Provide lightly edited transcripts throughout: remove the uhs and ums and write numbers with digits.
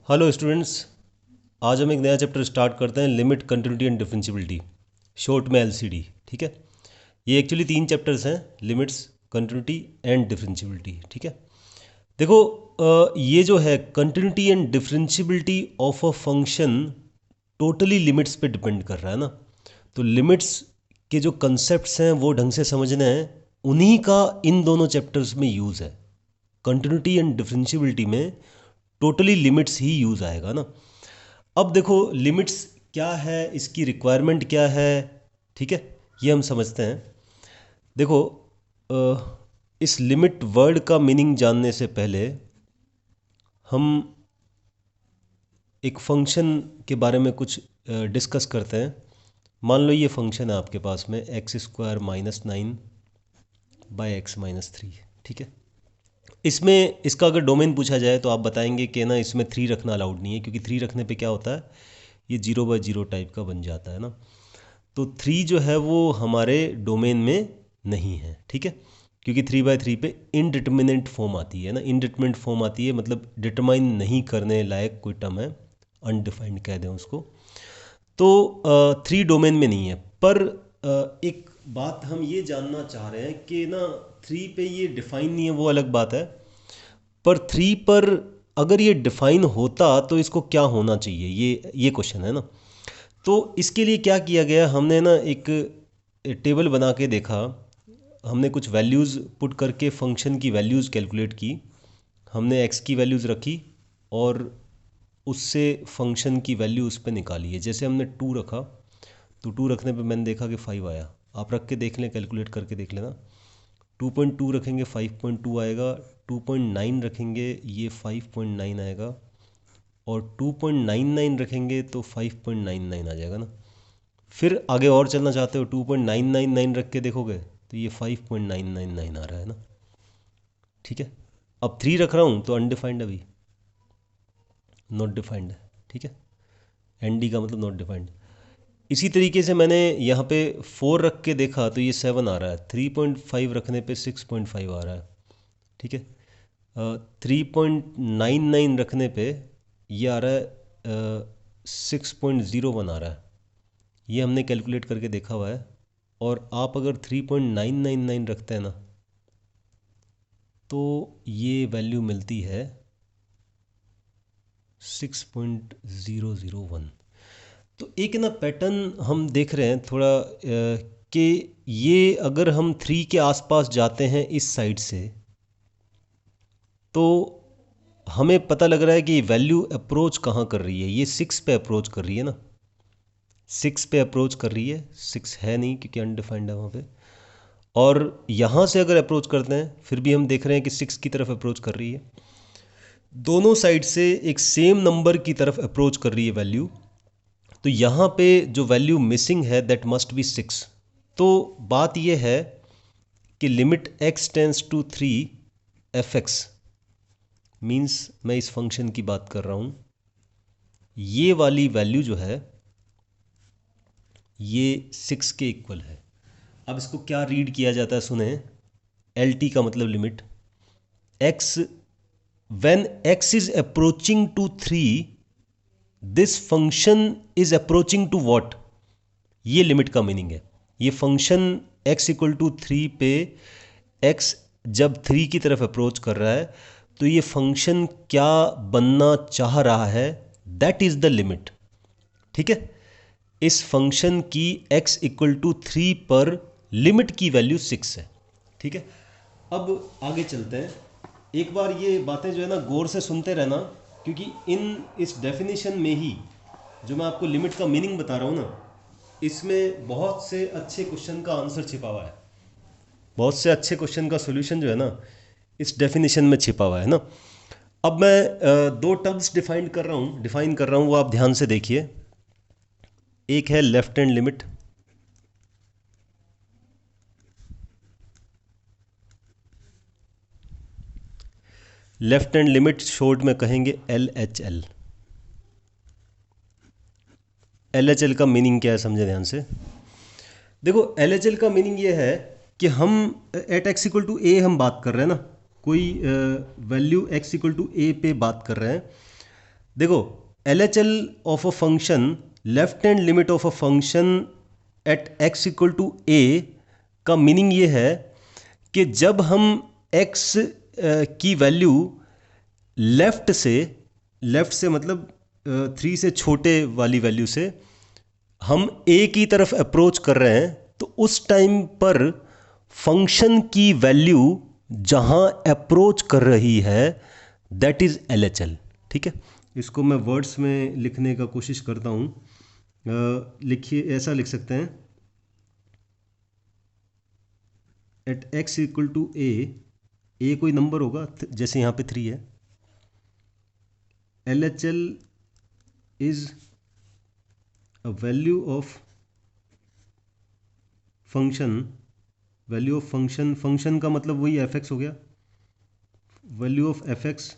Hello students. आज हम एक नया चैप्टर स्टार्ट करते हैं, limit, continuity and differentiability, short में एलसीडी। ठीक है, ये एक्चुअली 3 चैप्टर्स हैं, लिमिट्स, कंटिन्यूटी एंड डिफरेंशियबिलिटी। ठीक है, देखो ये जो है continuity and differentiability of a function totally limits पे डिपेंड कर रहा है ना। तो लिमिट्स के जो कंसेप्ट्स हैं वो ढंग से समझने हैं, उन्हीं का इन दोनों चैप्टर्स में यूज़ है। कंटिन्यूटी एंड डिफरेंशियबिलिटी में टोटली लिमिट्स ही यूज़ आएगा ना। अब देखो लिमिट्स क्या है, इसकी रिक्वायरमेंट क्या है, ठीक है, ये हम समझते हैं। देखो इस लिमिट वर्ड का मीनिंग जानने से पहले हम एक फंक्शन के बारे में कुछ डिस्कस करते हैं। मान लो ये फंक्शन है आपके पास में x² - 9 / x-3। ठीक है, इसमें इसका अगर डोमेन पूछा जाए तो आप बताएंगे कि ना इसमें 3 रखना अलाउड नहीं है, क्योंकि 3 रखने पे क्या होता है, ये 0/0 टाइप का बन जाता है ना। तो 3 जो है वो हमारे डोमेन में नहीं है। ठीक है, क्योंकि 3/3 पे इनडिटरमिनेंट फॉर्म आती है ना। इनडिटरमिनेंट फॉर्म आती है मतलब डिटरमाइन नहीं करने लायक कोई टर्म है, अनडिफाइंड कह दें उसको। तो 3 डोमेन में नहीं है। पर एक बात हम ये जानना चाह रहे हैं कि ना 3 पे ये डिफाइन नहीं है, वो अलग बात है। पर 3 पर अगर ये डिफाइन होता तो इसको क्या होना चाहिए, ये क्वेश्चन है ना। तो इसके लिए क्या किया गया, हमने ना एक टेबल बना के देखा। हमने कुछ वैल्यूज़ पुट करके फंक्शन की वैल्यूज़ कैलकुलेट की। हमने एक्स की वैल्यूज़ रखी और उससे फंक्शन की वैल्यू उस पर निकाली है। जैसे हमने 2 रखा तो 2 रखने पे मैंने देखा कि 5 आया। आप रख के देख लें, कैलकुलेट करके देख लेना। 2.2 रखेंगे 5.2 आएगा, 2.9 रखेंगे ये 5.9 आएगा, और 2.99 रखेंगे तो 5.99 आ जाएगा ना। फिर आगे और चलना चाहते हो, 2.999 रख के देखोगे तो ये 5.999 आ रहा है ना। ठीक है, अब 3 रख रहा हूँ तो अनडिफाइंड, अभी नॉट डिफाइंड है। ठीक है, एन डी का मतलब नॉट डिफाइंड। इसी तरीके से मैंने यहाँ पे 4 रख के देखा तो ये 7 आ रहा है, 3.5 रखने पे 6.5 आ रहा है। ठीक है, 3.99 रखने पे ये आ रहा है 6.01 आ रहा है। ये हमने कैलकुलेट करके देखा हुआ है। और आप अगर 3.999 रखते हैं ना तो ये वैल्यू मिलती है 6.001। तो एक ना पैटर्न हम देख रहे हैं थोड़ा कि ये अगर हम 3 के आसपास जाते हैं इस साइड से तो हमें पता लग रहा है कि वैल्यू अप्रोच कहाँ कर रही है। ये 6 पे अप्रोच कर रही है ना, 6 पे अप्रोच कर रही है। 6 है नहीं क्योंकि अनडिफाइंड है वहाँ पे। और यहाँ से अगर अप्रोच करते हैं फिर भी हम देख रहे हैं कि 6 की तरफ अप्रोच कर रही है। दोनों साइड से एक सेम नंबर की तरफ अप्रोच कर रही है वैल्यू। तो यहाँ पे जो वैल्यू मिसिंग है दैट मस्ट बी 6। तो बात यह है कि limit x tends to 3 f(x) means, मैं इस फंक्शन की बात कर रहा हूँ, ये वाली वैल्यू जो है ये 6 के इक्वल है। अब इसको क्या रीड किया जाता है सुने, एल टी का मतलब limit x, when x is approaching to 3 this function is approaching to what, ये लिमिट का मीनिंग है। ये फंक्शन x = 3 पे x जब 3 की तरफ अप्रोच कर रहा है तो ये फंक्शन क्या बनना चाह रहा है, दैट इज द लिमिट। ठीक है, इस फंक्शन की x = 3 पर लिमिट की वैल्यू 6 है। ठीक है, अब आगे चलते हैं। एक बार ये बातें जो है ना गौर से सुनते रहना, क्योंकि इस डेफिनेशन में ही जो मैं आपको लिमिट का मीनिंग बता रहा हूँ ना, इसमें बहुत से अच्छे क्वेश्चन का आंसर छिपा हुआ है। बहुत से अच्छे क्वेश्चन का सोल्यूशन जो है ना इस डेफिनेशन में छिपा हुआ है ना। अब मैं 2 टर्म्स डिफाइन कर रहा हूँ, वो आप ध्यान से देखिए। एक है left hand limit, left hand limit short में कहेंगे LHL। LHL का मीनिंग क्या है समझे ध्यान से। देखो LHL का मीनिंग ये है कि हम एट x = a हम बात कर रहे हैं ना, कोई वैल्यू x = a पे बात कर रहे हैं। देखो L H L of a function, left hand limit of a function at x equal to a का मीनिंग ये है कि जब हम एक्स की वैल्यू लेफ्ट से मतलब 3 से छोटे वाली वैल्यू से हम ए की तरफ अप्रोच कर रहे हैं, तो उस टाइम पर फंक्शन की वैल्यू जहां अप्रोच कर रही है that is L H L. ठीक है, इसको मैं वर्ड्स में लिखने का कोशिश करता हूं। लिखिए, ऐसा लिख सकते हैं, एट एक्स इक्वल टू ए कोई नंबर होगा, जैसे यहाँ पे 3 है। L H L is a value of function, value of function, function का मतलब वही एफ एक्स हो गया, value of f x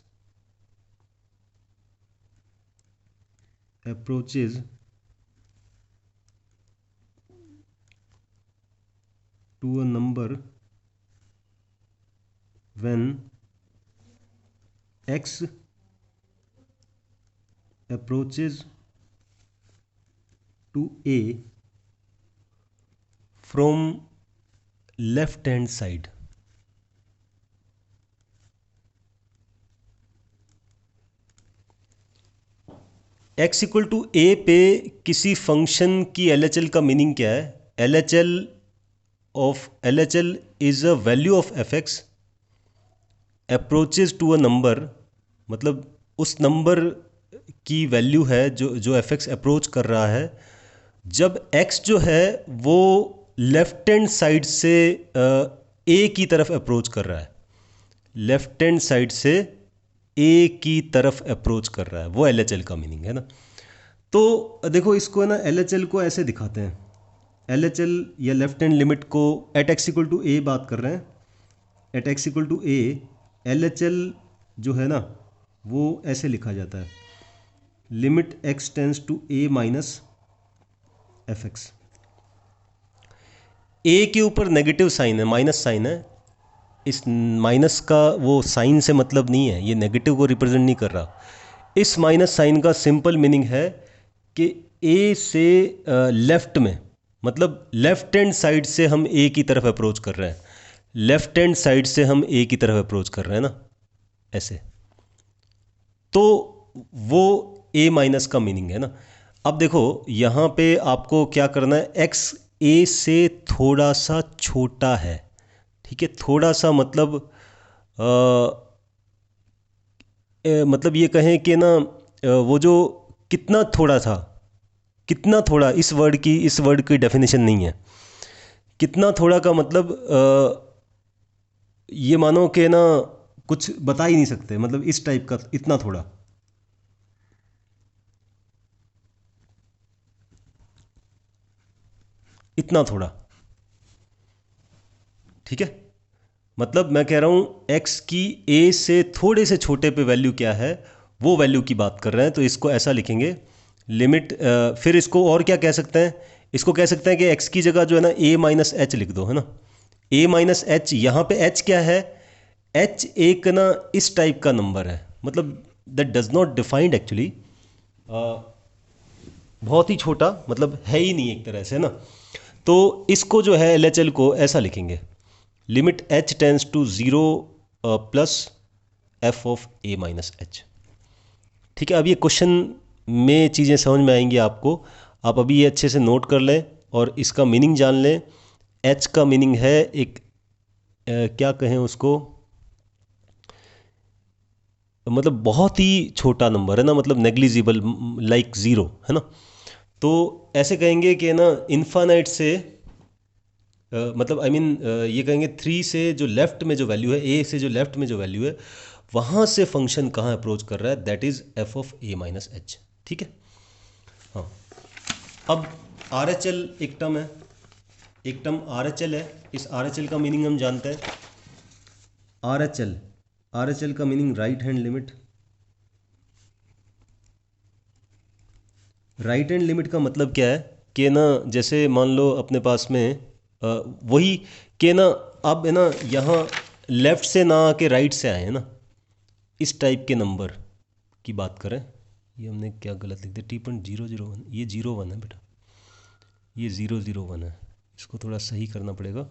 approaches to a number when x approaches to a from left hand side। x equal to a पे किसी फंक्शन की L H L का मीनिंग क्या है? L H L is a value of f x approaches to a number, मतलब उस number की वैल्यू है जो एफ एक्स अप्रोच कर रहा है जब x जो है वो लेफ्ट हैंड साइड से ए की तरफ अप्रोच कर रहा है, लेफ्ट हैंड साइड से ए की तरफ अप्रोच कर रहा है, वो एल एच एल का मीनिंग है ना। तो देखो इसको है ना, एल एच एल को ऐसे दिखाते हैं, एल एच एल या लेफ्ट हैंड लिमिट को at x equal to a बात कर रहे हैं, at x equal to a L H L जो है ना वो ऐसे लिखा जाता है, limit x tends to a minus F x. A के ऊपर नेगेटिव साइन है, माइनस साइन है, इस माइनस का वो साइन से मतलब नहीं है, ये नेगेटिव को रिप्रेजेंट नहीं कर रहा। इस माइनस साइन का सिंपल मीनिंग है कि ए से लेफ्ट में, मतलब लेफ्ट हैंड साइड से हम ए की तरफ अप्रोच कर रहे हैं, लेफ्ट हैंड साइड से हम ए की तरफ अप्रोच कर रहे हैं ना, ऐसे, तो वो ए माइनस का मीनिंग है ना। अब देखो यहाँ पे आपको क्या करना है, एक्स ए से थोड़ा सा छोटा है, ठीक है, थोड़ा सा मतलब मतलब ये कहें कि ना वो जो कितना थोड़ा था, कितना थोड़ा, इस वर्ड की डेफिनेशन नहीं है। कितना थोड़ा का मतलब ये मानो कि ना कुछ बता ही नहीं सकते, मतलब इस टाइप का, इतना थोड़ा, इतना थोड़ा, ठीक है। मतलब मैं कह रहा हूं x की a से थोड़े से छोटे पे वैल्यू क्या है, वो वैल्यू की बात कर रहे हैं, तो इसको ऐसा लिखेंगे, लिमिट फिर इसको और क्या कह सकते हैं, इसको कह सकते हैं कि x की जगह जो है ना a माइनस एच लिख दो, है ना, a माइनस एच। यहाँ पे h क्या है, h एक ना इस टाइप का नंबर है, मतलब that does not defined actually, बहुत ही छोटा, मतलब है ही नहीं एक तरह से ना। तो इसको जो है एल एच एल को ऐसा लिखेंगे, limit h tends to 0 plus F of a minus H. ठीक है, अब ये क्वेश्चन में चीज़ें समझ में आएंगी आपको, आप अभी ये अच्छे से नोट कर लें और इसका मीनिंग जान लें। h का मीनिंग है एक क्या कहें उसको, मतलब बहुत ही छोटा नंबर है ना, मतलब नेग्लिजिबल, लाइक ज़ीरो, है ना। तो ऐसे कहेंगे कि ना इन्फानाइट से मतलब आई मीन ये कहेंगे 3 से जो लेफ्ट में जो वैल्यू है, ए से जो लेफ्ट में जो वैल्यू है, वहाँ से फंक्शन कहाँ अप्रोच कर रहा है, that is F of A minus H. ठीक है, हाँ। अब आर एच एल एक टर्म है, एक टर्म आर एच एल है, इस आर एच एल का मीनिंग हम जानते हैं। आर एच एल का meaning right hand limit. Right hand limit का मतलब क्या है कि ना, जैसे मान लो अपने पास में वही कि ना, अब है ना यहाँ लेफ़्ट से ना आके राइट से आए हैं ना, इस टाइप के नंबर की बात करें, ये हमने क्या गलत लिख दिया, 3.001, ये 01 है बेटा, ये 001 है, इसको थोड़ा सही करना पड़ेगा।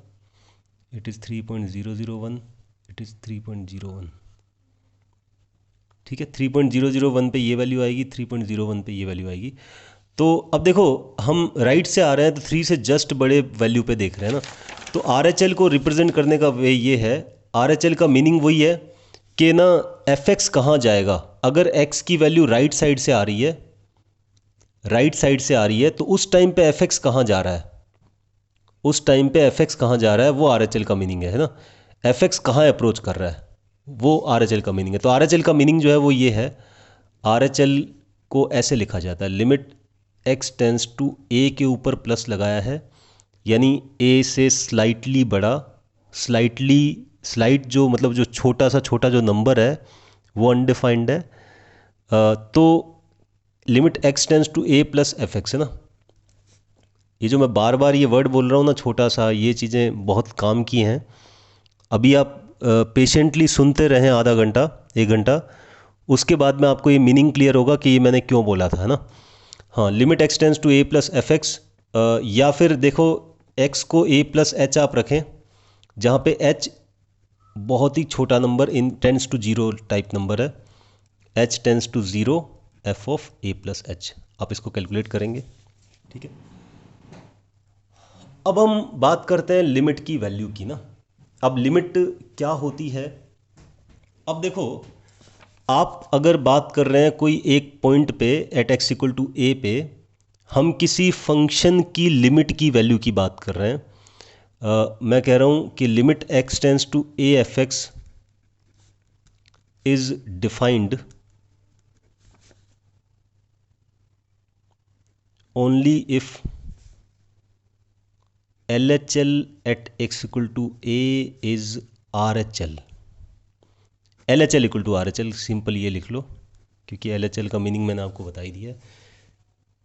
इट इज़ 3.001, इट इज़ 3.01, ठीक है। 3.001 पे ये वैल्यू आएगी, 3.01 पे ये वैल्यू आएगी। तो अब देखो हम राइट से आ रहे हैं तो 3 से जस्ट बड़े वैल्यू पे देख रहे हैं ना, तो RHL को रिप्रेजेंट करने का वे ये है, RHL का मीनिंग वही है कि ना fx कहाँ जाएगा। अगर x की वैल्यू राइट साइड से आ रही है, राइट साइड से आ रही है, तो उस टाइम पे fx कहाँ जा रहा है, उस टाइम पे fx कहाँ जा रहा है, वो RHL का मीनिंग है ना। fx कहाँ अप्रोच कर रहा है, वो RHL का मीनिंग है। तो RHL का मीनिंग जो है वो ये है, RHL को ऐसे लिखा जाता है, limit x tends to a के ऊपर प्लस लगाया है, यानी a से स्लाइटली बड़ा, स्लाइट जो मतलब जो छोटा जो नंबर है वो अनडिफाइंड है। तो limit x tends to a plus fx है ना। ये जो मैं बार बार ये वर्ड बोल रहा हूँ ना, छोटा सा, ये चीज़ें बहुत काम की हैं। अभी आप पेशेंटली सुनते रहें आधा घंटा 1 घंटा, उसके बाद में आपको ये मीनिंग क्लियर होगा कि ये मैंने क्यों बोला था, है ना। हाँ, limit x tends to a plus fx, या फिर देखो x को a प्लस h आप रखें, जहाँ पे h बहुत ही छोटा नंबर इन tends to zero type number है, h tends to zero f of a plus h, आप इसको कैलकुलेट करेंगे, ठीक है। अब हम बात करते हैं लिमिट की वैल्यू की ना। अब लिमिट क्या होती है, अब देखो आप अगर बात कर रहे हैं कोई एक पॉइंट पे at x equal to a पे, हम किसी फंक्शन की लिमिट की वैल्यू की बात कर रहे हैं। मैं कह रहा हूं कि limit x tends to a F X is defined only if LHL at x equal to a is RHL। LHL equal to RHL, simple ये लिख लो, क्योंकि LHL का मीनिंग मैंने आपको बता ही दिया है।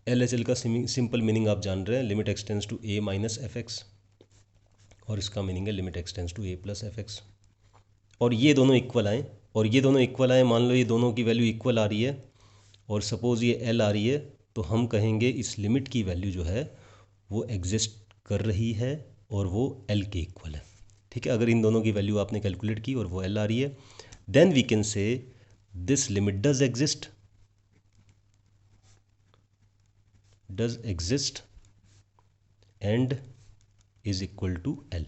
LHL का सिंपल मीनिंग आप जान रहे हैं, limit x tends to a minus F X, और इसका मीनिंग है limit x tends to a plus F X. और ये दोनों इक्वल आए, और ये दोनों इक्वल आए, मान लो ये दोनों की वैल्यू इक्वल आ रही है, और सपोज़ ये L आ रही है, तो हम कहेंगे इस लिमिट की वैल्यू जो है वो एग्जिस्ट कर रही है और वो L के इक्वल है, ठीक है। अगर इन दोनों की वैल्यू आपने कैलकुलेट की और वो L आ रही है, then we can say this limit does exist and is equal to L,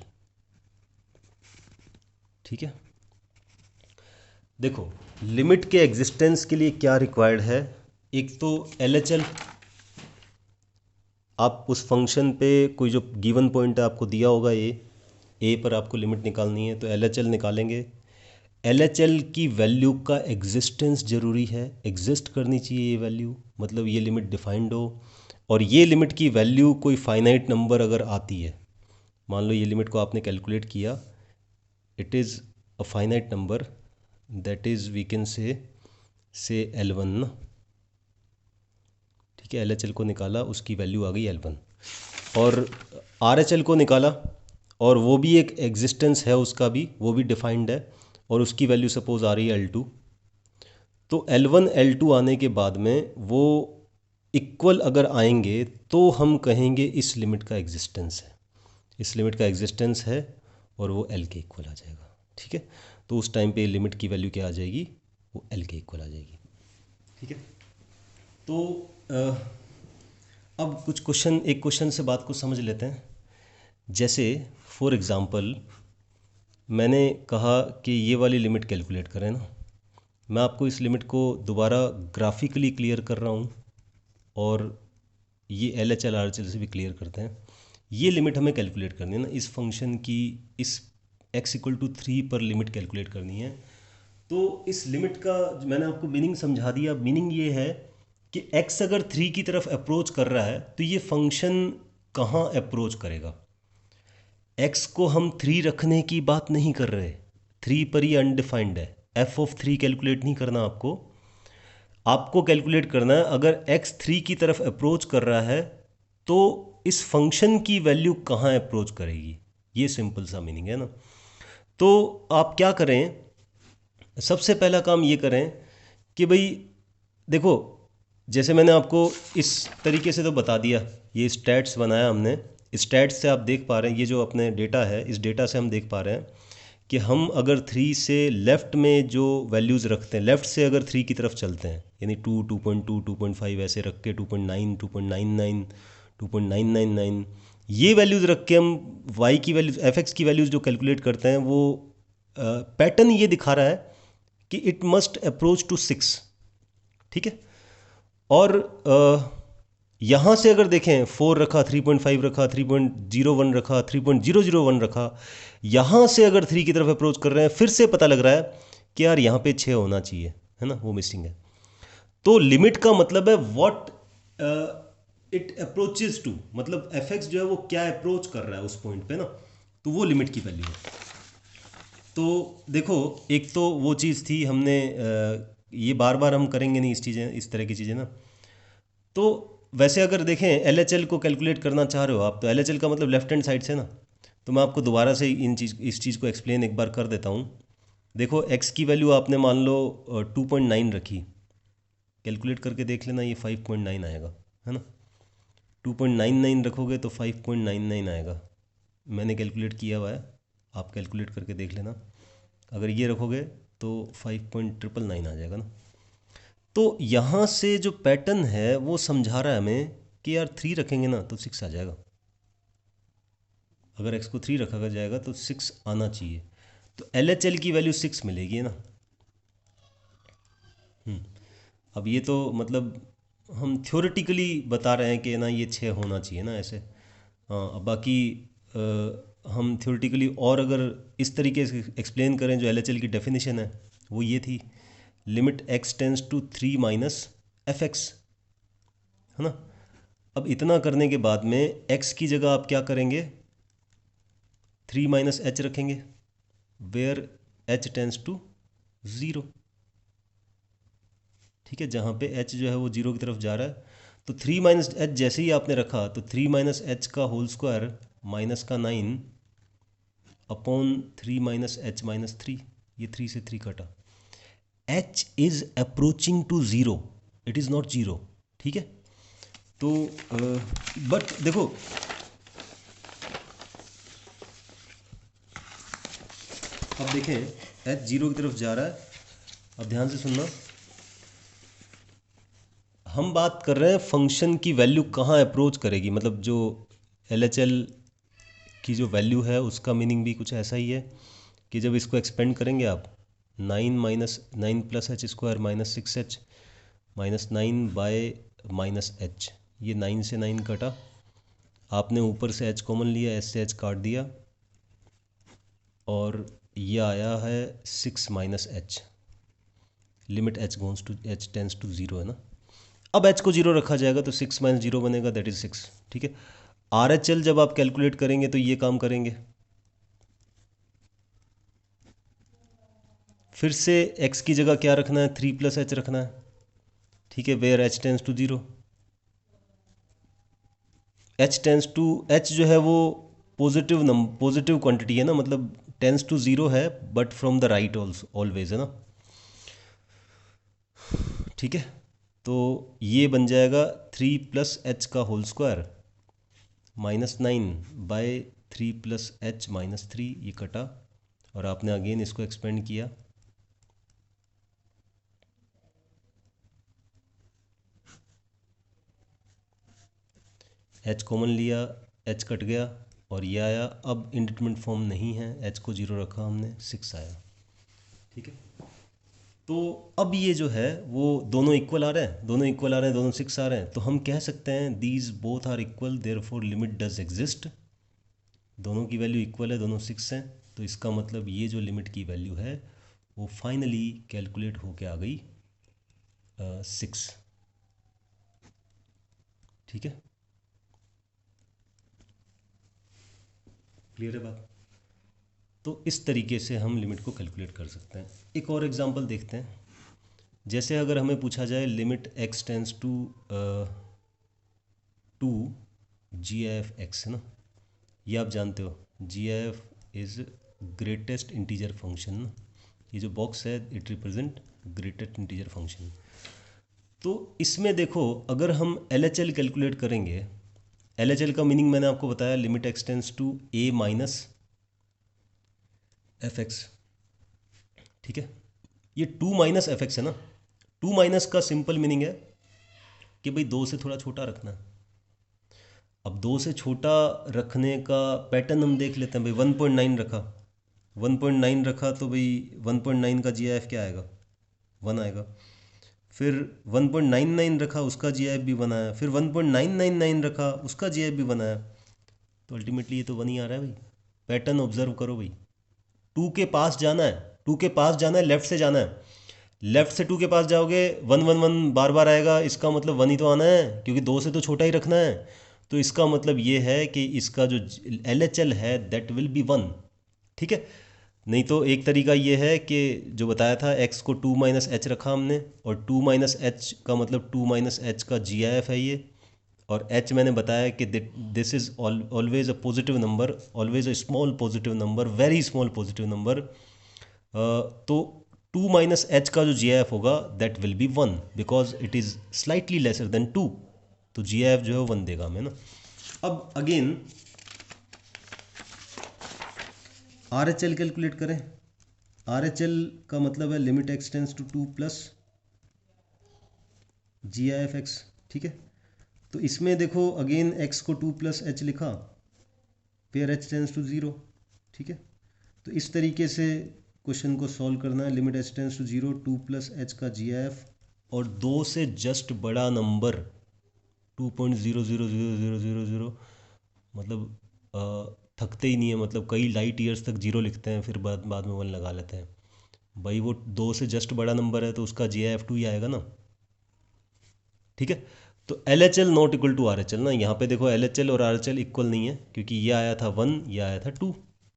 ठीक है। देखो लिमिट के एग्जिस्टेंस के लिए क्या रिक्वायर्ड है, एक तो LHL, आप उस फंक्शन पे कोई जो गिवन पॉइंट है आपको दिया होगा ए पर आपको लिमिट निकालनी है, तो LHL निकालेंगे। LHL की वैल्यू का एग्जिस्टेंस ज़रूरी है, एग्जिस्ट करनी चाहिए ये वैल्यू, मतलब ये लिमिट डिफाइंड हो, और ये लिमिट की वैल्यू कोई फाइनाइट नंबर अगर आती है, मान लो ये लिमिट को आपने कैलकुलेट किया, it is a finite number, that is we can say L1 ना, ठीक है। LHL को निकाला, उसकी वैल्यू आ गई L1, और RHL को निकाला, और वो भी एक एग्जिस्टेंस है उसका भी, वो भी डिफाइंड है, और उसकी वैल्यू सपोज आ रही है L2। तो L1 L2 आने के बाद में वो इक्वल अगर आएंगे तो हम कहेंगे इस लिमिट का एग्जिस्टेंस है, इस लिमिट का एग्जिस्टेंस है, और वो L के इक्वल आ जाएगा, ठीक है। तो उस टाइम पे लिमिट की वैल्यू क्या आ जाएगी, वो L के इक्वल आ जाएगी, ठीक है। तो अब कुछ क्वेश्चन, एक क्वेश्चन से बात को समझ लेते हैं। जैसे फॉर एग्ज़ाम्पल मैंने कहा कि ये वाली लिमिट कैलकुलेट करें ना, मैं आपको इस लिमिट को दोबारा ग्राफिकली क्लियर कर रहा हूँ, और ये LHL RHL से भी क्लियर करते हैं। ये लिमिट हमें कैलकुलेट करनी है ना, इस फंक्शन की, इस x इक्वल टू 3 पर लिमिट कैलकुलेट करनी है। तो इस लिमिट का मैंने आपको मीनिंग समझा दिया। मीनिंग ये है कि x अगर 3 की तरफ अप्रोच कर रहा है तो ये फंक्शन कहाँ अप्रोच करेगा। x को हम 3 रखने की बात नहीं कर रहे, 3 पर ही अनडिफाइंड है, f ऑफ 3 कैलकुलेट नहीं करना आपको, आपको कैलकुलेट करना है अगर x 3 की तरफ अप्रोच कर रहा है तो इस फंक्शन की वैल्यू कहाँ अप्रोच करेगी, ये सिंपल सा मीनिंग है ना। तो आप क्या करें, सबसे पहला काम ये करें कि भाई देखो जैसे मैंने आपको इस तरीके से तो बता दिया, ये स्टैट्स बनाया हमने। स्टैट्स से आप देख पा रहे हैं, ये जो अपने डेटा है, इस डेटा से हम देख पा रहे हैं कि हम अगर 3 से लेफ़्ट में जो वैल्यूज़ रखते हैं, लेफ़्ट से अगर 3 की तरफ चलते हैं, यानी 2, 2.2, 2.5 ऐसे रख के 2.9, 2.99, 2.999, ये वैल्यूज़ रख के हम y की वैल्यूज़, fx की वैल्यूज़ जो कैलकुलेट करते हैं, वो पैटर्न ये दिखा रहा है कि इट मस्ट अप्रोच टू 6। ठीक है। और यहाँ से अगर देखें, 4 रखा, 3.5 रखा, 3.01 रखा, 3.001 रखा, यहाँ से अगर 3 की तरफ अप्रोच कर रहे हैं, फिर से पता लग रहा है कि यार यहाँ पे 6 होना चाहिए, है ना, वो मिसिंग है। तो लिमिट का मतलब है व्हाट इट अप्रोचेज टू, मतलब एफ एक्स जो है वो क्या अप्रोच कर रहा है उस पॉइंट पे ना, तो वो लिमिट की वैल्यू है। तो देखो, एक तो वो चीज़ थी, हमने ये बार बार हम करेंगे नहीं इस तरह की चीज़ें ना। तो वैसे अगर देखें, एल को कैलकुलेट करना चाह रहे हो आप, तो एल का मतलब लेफ्ट हैंड साइड से ना। तो मैं आपको दोबारा से इस चीज़ को एक्सप्लेन एक बार कर देता हूँ। देखो, एक्स की वैल्यू आपने मान लो 2.9 रखी, कैलकुलेट करके देख लेना, ये 5.9 आएगा, है ना। 2.99 रखोगे तो 5.99 आएगा, मैंने कैलकुलेट किया हुआ है, आप कैलकुलेट करके देख लेना। अगर ये रखोगे तो 5.999 आ जाएगा ना। तो यहाँ से जो पैटर्न है वो समझा रहा है हमें कि यार 3 रखेंगे ना तो 6 आ जाएगा। अगर x को 3 रखा जाएगा तो 6 आना चाहिए। तो एल की वैल्यू 6 मिलेगी, है ना। अब ये तो मतलब हम थ्योरेटिकली बता रहे हैं कि ना ये 6 होना चाहिए ना, ऐसे। हाँ, अब बाकी हम थ्योरेटिकली और अगर इस तरीके से एक्सप्लेन करें, जो एल की डेफिनेशन है वो ये थी, limit x tends to 3 minus F x, है ना। अब इतना करने के बाद में x की जगह आप क्या करेंगे, 3 माइनस एच रखेंगे, वेयर h टेंस टू 0। ठीक है, जहाँ पे h जो है वो 0 की तरफ जा रहा है। तो 3 माइनस एच जैसे ही आपने रखा, तो 3 माइनस एच का होल स्क्वायर माइनस का 9 अपॉन 3 माइनस एच माइनस 3, ये 3 से 3 कटा। h is approaching to 0, it is not 0। ठीक है। तो बट देखो, अब देखें h 0 की तरफ जा रहा है। अब ध्यान से सुनना, हम बात कर रहे हैं फंक्शन की वैल्यू कहाँ अप्रोच करेगी, मतलब जो एल की जो वैल्यू है उसका मीनिंग भी कुछ ऐसा ही है कि जब इसको एक्सपेंड करेंगे आप, 9 plus H square minus 6h minus 9 by minus H, ये 9 से 9 कटा, आपने ऊपर से h कॉमन लिया, एच से h काट दिया, और ये आया है 6 minus H, limit h tends to 0, है ना। अब h को 0 रखा जाएगा तो 6 माइनस 0 बनेगा, दैट इज 6। ठीक है। आर एच एल जब आप कैलकुलेट करेंगे तो ये काम करेंगे, फिर से x की जगह क्या रखना है, 3 प्लस एच रखना है। ठीक है, where h tends to 0, H जो है वो पॉजिटिव क्वांटिटी है ना, मतलब टेंस टू 0 है, but from the right always, है ना। ठीक है। तो ये बन जाएगा 3 प्लस एच का whole square minus 9 by 3 plus h minus 3, ये कटा, और आपने अगेन इसको एक्सपेंड किया, एच कॉमन लिया, एच कट गया, और ये आया। अब इंडिटरमिनेट फॉर्म नहीं है, एच को 0 रखा हमने, 6 आया। ठीक है। तो अब ये जो है वो दोनों इक्वल आ रहे हैं, दोनों 6 आ रहे हैं, तो हम कह सकते हैं these both are equal, therefore limit does exist. दोनों की वैल्यू इक्वल है, दोनों 6 हैं, तो इसका मतलब ये जो लिमिट की वैल्यू है वो फाइनली कैलकुलेट होके आ गई 6। ठीक है, क्लियर है बात। तो इस तरीके से हम लिमिट को कैलकुलेट कर सकते हैं। एक और एग्जांपल देखते हैं। जैसे अगर हमें पूछा जाए limit x tends to 2 g(f(x), है ना, ये आप जानते हो, g(f) is greatest integer function ना, ये जो बॉक्स है it represent greatest integer function. तो इसमें देखो अगर हम एल एच एल कैलकुलेट करेंगे, एल एच एल का मीनिंग मैंने आपको बताया, limit x tends to a minus F x, ठीक है। ये टू माइनस एफ एक्स है ना, टू माइनस का सिंपल मीनिंग है कि भाई दो से थोड़ा छोटा रखना है। अब दो से छोटा रखने का पैटर्न हम देख लेते हैं भाई। 1.9 रखा, 1.9 रखा तो भाई 1.9 का जी आई एफ क्या आएगा, 1 आएगा। फिर 1.99 रखा, उसका जी आई एफ भी 1 आया। फिर 1.999 रखा, उसका जी आई एफ भी 1 आया। तो अल्टीमेटली ये तो 1 ही आ रहा है भाई। पैटर्न ऑब्जर्व करो भाई, टू के पास जाना है, टू के पास जाना है, लेफ्ट से जाना है। लेफ्ट से टू के पास जाओगे 111 बार बार आएगा, इसका मतलब 1 ही तो आना है, क्योंकि दो से तो छोटा ही रखना है। तो इसका मतलब ये है कि इसका जो एल एच एल है दैट विल बी 1, ठीक है। नहीं तो एक तरीका ये है कि जो बताया था, x को 2 माइनस एच रखा हमने, और 2 माइनस एच का मतलब 2 माइनस एच का जी आई एफ है ये। और h मैंने बताया कि this is always a positive number, always a small positive number, very small positive number. तो 2 माइनस एच का जो जी आई एफ होगा that will be 1, because it is slightly lesser than 2। तो जी आई एफ जो है 1 देगा हमें ना। अब again R H L calculate करें। आर एच एल का मतलब है limit x tends to 2 plus G I F x, ठीक है। तो इसमें देखो अगेन x को 2 प्लस एच लिखा, पेयर एच टेंस टू 0, ठीक है। तो इस तरीके से क्वेश्चन को सॉल्व करना है। Limit h tends to 0, 2 plus h का जी आई एफ, और दो से जस्ट बड़ा नंबर 2.00000, मतलब थकते ही नहीं है, मतलब कई लाइट ईयर्स तक जीरो लिखते हैं, फिर बाद बाद में 1 लगा लेते हैं। भाई वो दो से जस्ट बड़ा नंबर है तो उसका जी आई एफ 2 ही आएगा ना, ठीक है। तो L H L not equal to R H L ना, यहाँ पे देखो एल एच एल और आर एच एल इक्वल नहीं है, क्योंकि ये आया था 1, ये आया था 2।